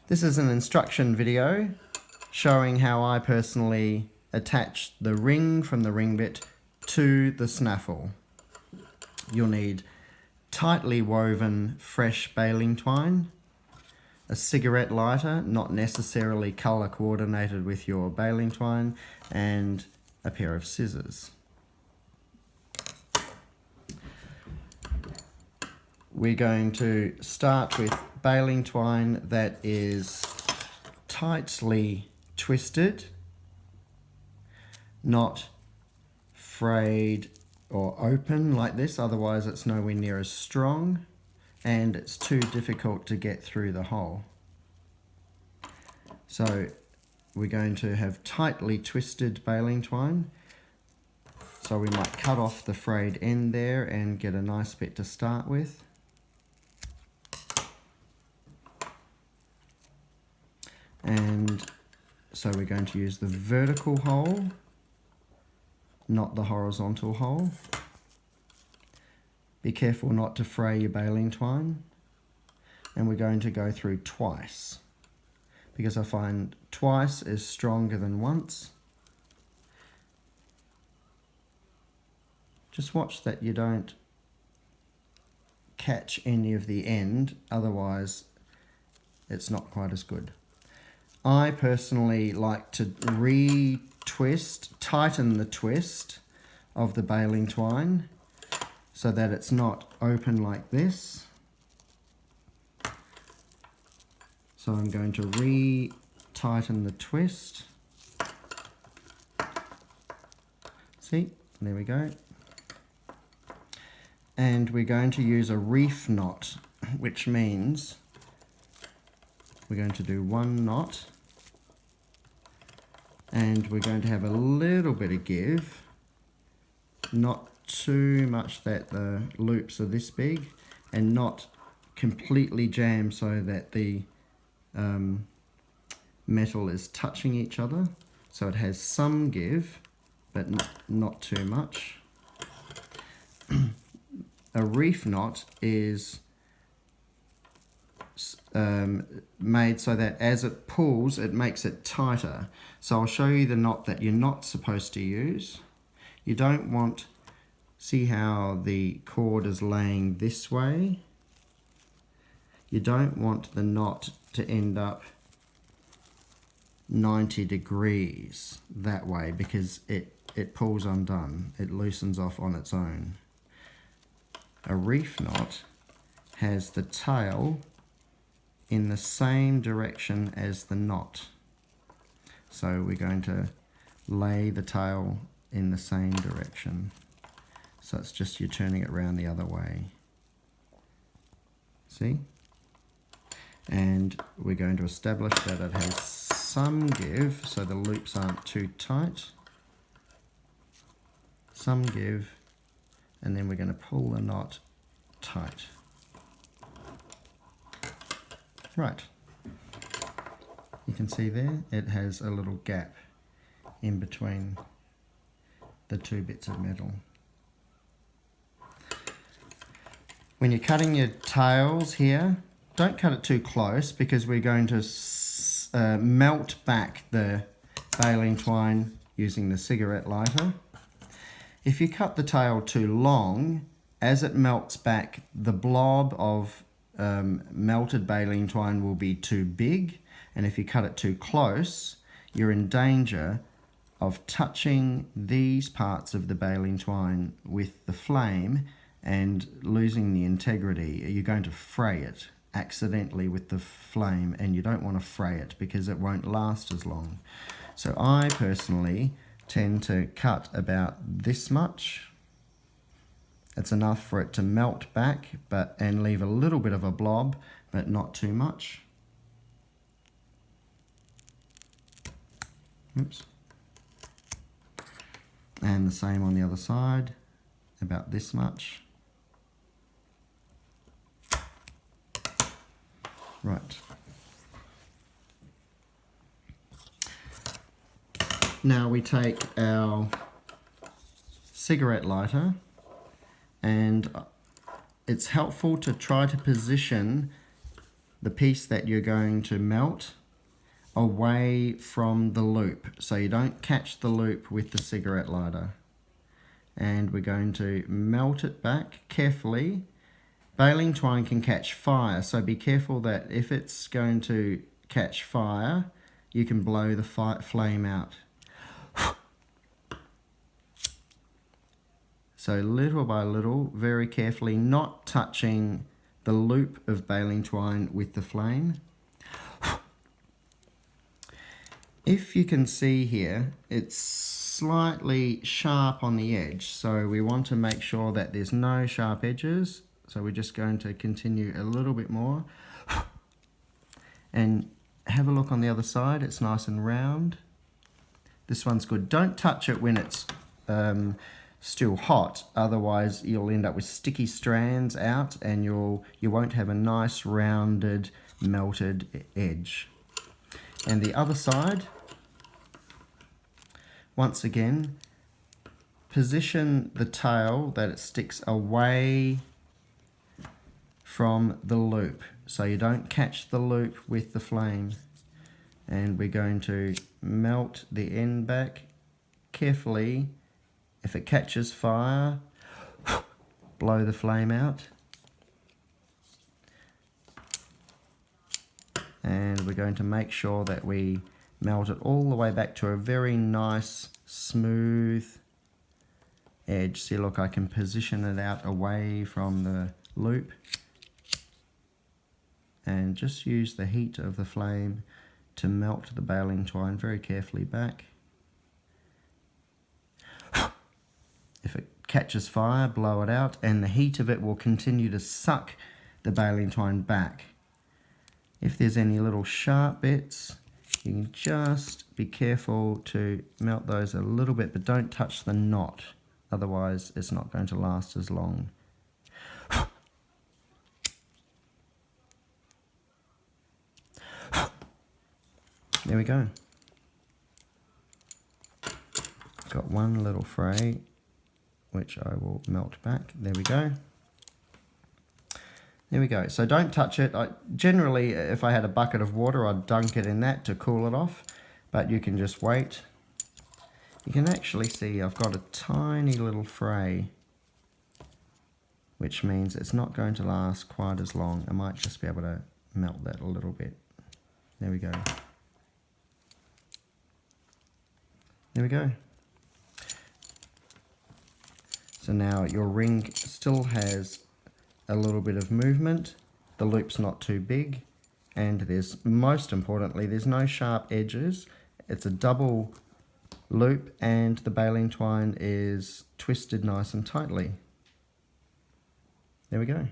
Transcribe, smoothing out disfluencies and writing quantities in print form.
This is an instruction video showing how I personally attach the ring from the ring bit to the snaffle. You'll need tightly woven fresh baling twine, a cigarette lighter, not necessarily colour coordinated with your baling twine, and a pair of scissors. We're going to start with baling twine that is tightly twisted, not frayed or open like this, otherwise it's nowhere near as strong and it's too difficult to get through the hole. So we're going to have tightly twisted baling twine. So we might cut off the frayed end there and get a nice bit to start with. And so we're going to use the vertical hole, not the horizontal hole. Be careful not to fray your baling twine. And we're going to go through twice, because I find twice is stronger than once. Just watch that you don't catch any of the end, otherwise it's not quite as good. I personally like to tighten the twist of the baling twine so that it's not open like this. So I'm going to re-tighten the twist. See, there we go. And we're going to use a reef knot, which means we're going to do one knot. And we're going to have a little bit of give, not too much that the loops are this big, and not completely jammed so that the metal is touching each other. So it has some give, but not too much. A reef knot is made so that as it pulls, it makes it tighter. So I'll show you the knot that you're not supposed to use. You don't want, see how the cord is laying this way? You don't want the knot to end up 90 degrees that way, because it pulls undone. It loosens off on its own. A reef knot has the tail in the same direction as the knot. So we're going to lay the tail in the same direction. So it's just you're turning it around the other way. See? And we're going to establish that it has some give, so the loops aren't too tight. Some give, and then we're going to pull the knot tight. Right. You can see there, it has a little gap in between the two bits of metal. When you're cutting your tails here, don't cut it too close, because we're going to melt back the baling twine using the cigarette lighter. If you cut the tail too long, as it melts back, the blob of melted baling twine will be too big, and if you cut it too close, you're in danger of touching these parts of the baling twine with the flame and losing the integrity. You're going to fray it accidentally with the flame, and you don't want to fray it because it won't last as long. So I personally tend to cut about this much. It's enough for it to melt back and leave a little bit of a blob, but not too much. Oops. And the same on the other side, about this much. Right. Now we take our cigarette lighter, and it's helpful to try to position the piece that you're going to melt away from the loop, so you don't catch the loop with the cigarette lighter. And we're going to melt it back carefully. Baling twine can catch fire, so be careful that if it's going to catch fire, you can blow the flame out. So little by little, very carefully, not touching the loop of baling twine with the flame. If you can see here, it's slightly sharp on the edge, so we want to make sure that there's no sharp edges. So we're just going to continue a little bit more. And have a look on the other side, it's nice and round. This one's good. Don't touch it when it's still hot, otherwise you'll end up with sticky strands out and you won't have a nice rounded melted edge. And the other side, once again, position the tail that it sticks away from the loop so you don't catch the loop with the flame. And we're going to melt the end back carefully. If it catches fire, blow the flame out. And we're going to make sure that we melt it all the way back to a very nice, smooth edge. See, look, I can position it out away from the loop. And just use the heat of the flame to melt the baling twine very carefully back. If it catches fire, blow it out, and the heat of it will continue to suck the baling twine back. If there's any little sharp bits, you can just be careful to melt those a little bit, but don't touch the knot, otherwise it's not going to last as long. There we go. Got one little fray, which I will melt back. There we go. There we go. So don't touch it. Generally, if I had a bucket of water, I'd dunk it in that to cool it off, but you can just wait. You can actually see I've got a tiny little fray, which means it's not going to last quite as long. I might just be able to melt that a little bit. There we go. There we go. So now your ring still has a little bit of movement. The loop's not too big, and there's, most importantly, there's no sharp edges. It's a double loop and the baling twine is twisted nice and tightly. There we go.